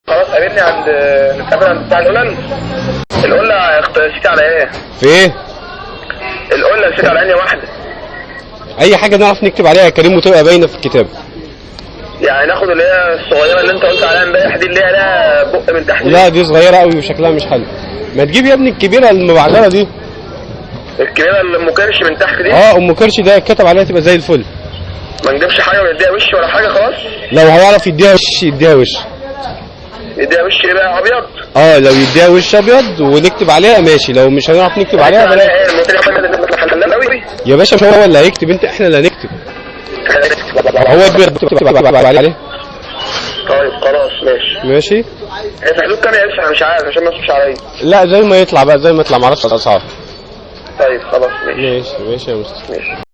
خلاص قابلني عند نتقابل عند بتاع القلل. القلة نسيت على ايه؟ في ايه؟ القلة نسيت على انهي واحدة؟ اي حاجه نعرف نكتب عليها يا كريم وتبقى باينه في الكتاب. يعني ناخد اللي هي الصغيرة اللي انت قلت عليها امبارح دي اللي هي لها بق من تحت؟ لا دي صغيره قوي وشكلها مش حلو. ما تجيب يا ابني الكبيره المبعجره دي. الكبيرة اللي ام كرش من تحت دي؟ ام كرش ده كتب عليها تبقى زي الفل. ما نجيبش حاجة ونديها وش ولا حاجة خلاص؟ لو هيعرف يديها وش يديها وش. يديها وش ايه بقى ابيض؟ لو يديها وش ابيض ونكتب عليها ماشي، لو مش هنعرف نكتب عليها بلاش. يا باشا مش هو اللي هيكتب، احنا اللي هنكتب. هو بيكتب عليه. طيب خلاص ماشي. ماشي. هي في حدود كام يا اسف؟ انا مش عارف عشان ما اسمعش عليا. لا زي ما يطلع بقى، زي ما يطلع، معرفش الاسعار. طيب خلاص ماشي. ماشي يا مستر. ماشي.